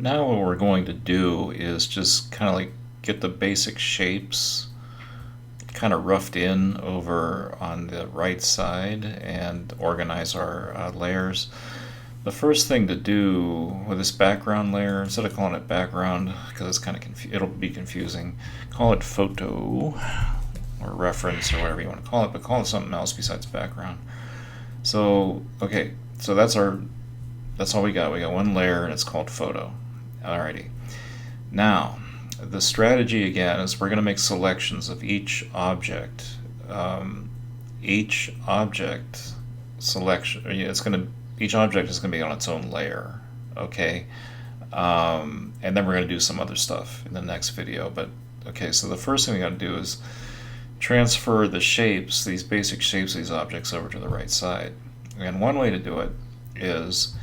Now what we're going to do is just kind of like get the basic shapes kind of roughed in over on the right side and organize our layers. The first thing to do with this background layer, instead of calling it background because it's kind of it'll be confusing, call it photo or reference or whatever you want to call it, but call it something else besides background. So okay, so that's all we got. We got one layer and it's called photo. Alrighty. Now the strategy again is we're going to make selections of each object. Each object selection, each object is going to be on its own layer. Okay. And then we're going to do some other stuff in the next video. But okay, so the first thing we got to do is transfer the shapes, these basic shapes of these objects, over to the right side. And one way to do it is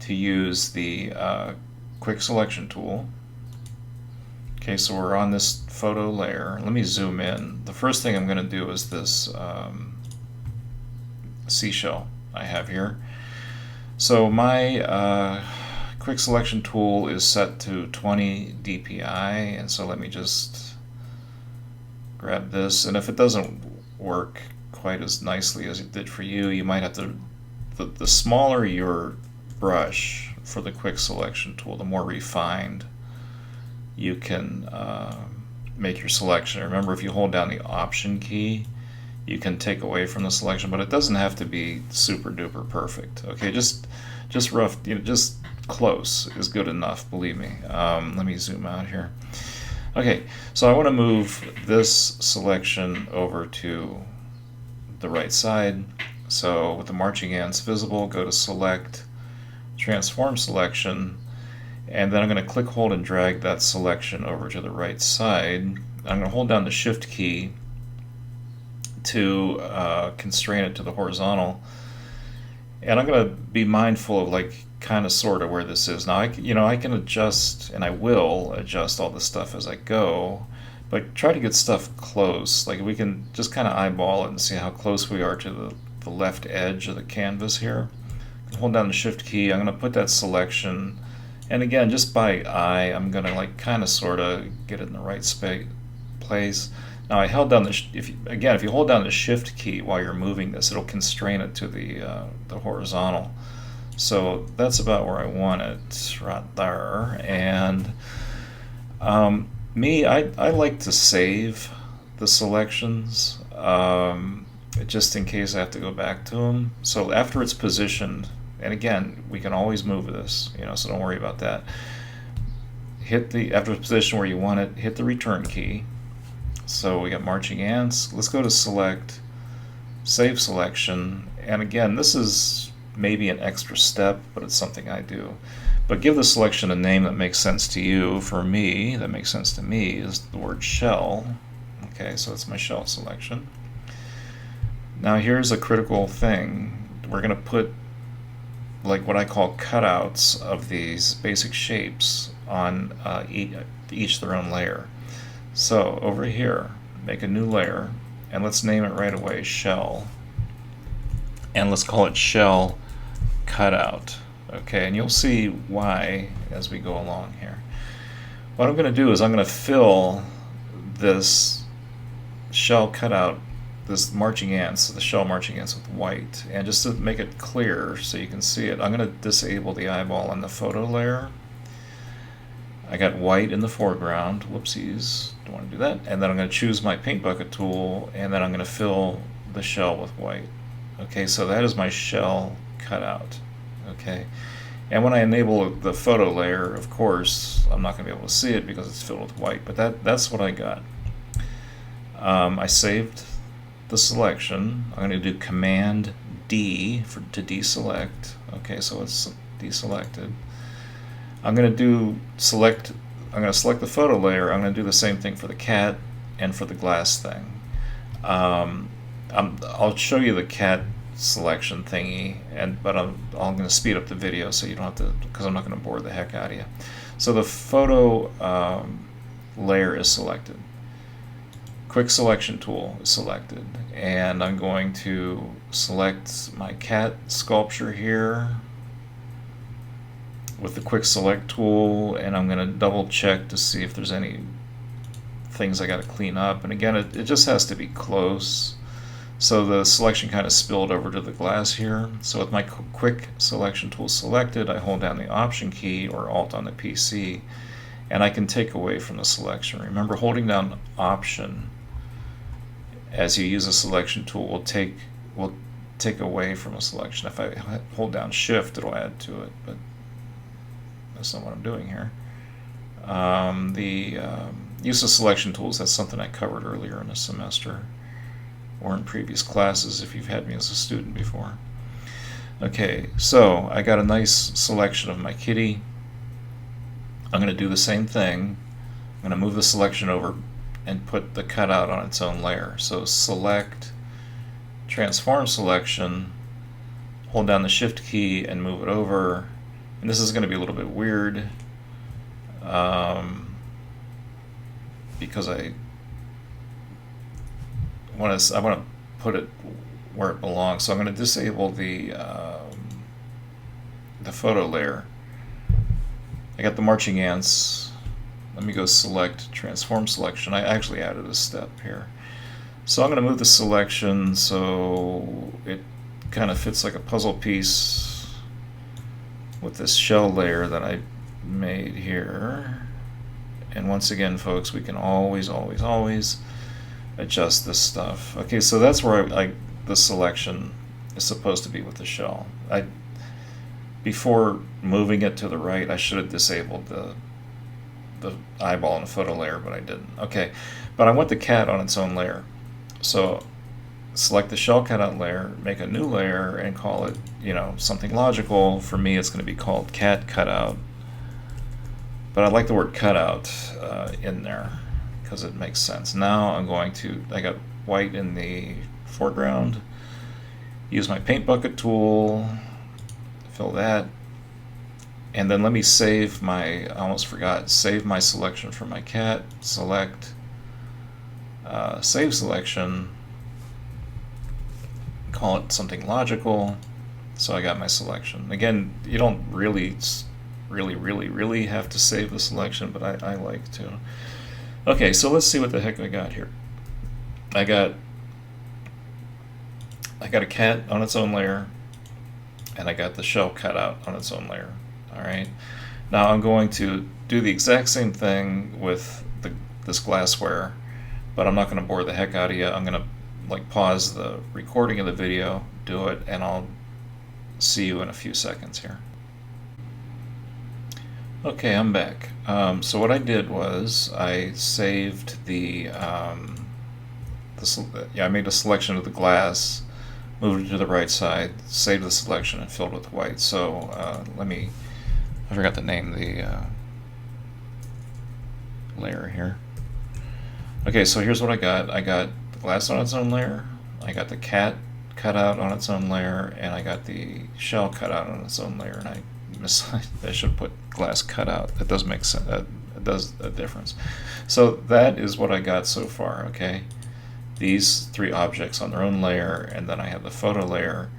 to use the quick selection tool. Okay, so we're on this photo layer. Let me zoom in. The first thing I'm going to do is this seashell I have here. So my quick selection tool is set to 20 dpi, and so let me just grab this. And if it doesn't work quite as nicely as it did for you, you might have to, the smaller your brush for the quick selection tool, the more refined you can make your selection. Remember, if you hold down the Option key, you can take away from the selection, but it doesn't have to be super duper perfect. Okay, just rough, just close is good enough. Believe me. Let me zoom out here. Okay, so I want to move this selection over to the right side. So with the marching ants visible, go to Select, Transform Selection. And then I'm going to click, hold, and drag that selection over to the right side. I'm going to hold down the Shift key to constrain it to the horizontal. And I'm going to be mindful of, like, kind of sort of where this is. Now, I can adjust, and I will adjust all this stuff as I go, but try to get stuff close. Like, we can just kind of eyeball it and see how close we are to the left edge of the canvas here. Hold down the Shift key. I'm going to put that selection. And again, just by eye, I'm going to like kind of sort of get it in the right place. Now I held down if you hold down the Shift key while you're moving this, it'll constrain it to the horizontal. So that's about where I want it, right there. And I like to save the selections just in case I have to go back to them. So after it's positioned, and again, we can always move this, so don't worry about that. After the position where you want it, hit the Return key. So we got marching ants. Let's go to Select, Save Selection. And again, this is maybe an extra step, but it's something I do. But give the selection a name that makes sense to you. For me, that makes sense to me, is the word shell. Okay, so it's my shell selection. Now here's a critical thing. We're going to put like what I call cutouts of these basic shapes on each their own layer. So over here, make a new layer, and let's name it right away, shell. And let's call it shell cutout. Okay, and you'll see why as we go along here. What I'm going to do is I'm going to fill this shell cutout, this marching ants, the shell marching ants, with white. And just to make it clear so you can see it, I'm going to disable the eyeball on the photo layer. I got white in the foreground. Whoopsies, don't want to do that. And then I'm going to choose my paint bucket tool, and then I'm going to fill the shell with white. Okay, so that is my shell cutout. Okay, and when I enable the photo layer, of course, I'm not going to be able to see it because it's filled with white, but that's what I got. I saved the selection. I'm going to do Command D to deselect. Okay, so it's deselected. I'm going to select the photo layer. I'm going to do the same thing for the cat and for the glass thing. I'll show you the cat selection thingy, but I'm going to speed up the video so you don't have to, because I'm not going to bore the heck out of you. So the photo layer is selected. Quick selection tool is selected, and I'm going to select my cat sculpture here. with the quick select tool, and I'm going to double check to see if there's any things I got to clean up. And again, it just has to be close. So the selection kind of spilled over to the glass here. So with my quick selection tool selected, I hold down the Option key or Alt on the PC, and I can take away from the selection. Remember, holding down Option as you use a selection tool will take away from a selection. If I hold down Shift, it'll add to it, but that's not what I'm doing here. The use of selection tools, that's something I covered earlier in the semester or in previous classes if you've had me as a student before. Okay, so I got a nice selection of my kitty. I'm going to do the same thing. I'm going to move the selection over and put the cutout on its own layer. So select, transform selection, hold down the Shift key and move it over. And this is going to be a little bit weird because I want to put it where it belongs. So I'm going to disable the photo layer. I got the marching ants. Let me go select, transform selection. I actually added a step here. So I'm going to move the selection so it kind of fits like a puzzle piece with this shell layer that I made here. And once again, folks, we can always adjust this stuff. Okay, so that's where the selection is supposed to be with the shell. Before moving it to the right, I should have disabled the eyeball and the photo layer, but I didn't. Okay, but I want the cat on its own layer. So select the shell cutout layer, make a new layer, and call it, something logical. For me, it's going to be called cat cutout. But I like the word cutout in there because it makes sense. Now I got white in the foreground, use my paint bucket tool, fill that, and then let me save I almost forgot, save my selection for my cat, select, save selection, call it something logical, so I got my selection. Again, you don't really have to save the selection, but I like to. Okay, so let's see what the heck I got here. I got a cat on its own layer, and I got the shell cutout on its own layer. All right. Now I'm going to do the exact same thing with this glassware, but I'm not going to bore the heck out of you. I'm going to pause the recording of the video, do it, and I'll see you in a few seconds here. Okay, I'm back. So what I did was I saved I made a selection of the glass, moved it to the right side, saved the selection, and filled with white. So I forgot to name the layer here. Okay, so here's what I got. I got the glass on its own layer, I got the cat cut out on its own layer, and I got the shell cut out on its own layer, and I should put glass cutout. That does make sense. It does a difference. So that is what I got so far. Okay, these three objects on their own layer, and then I have the photo layer,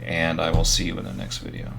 and I will see you in the next video.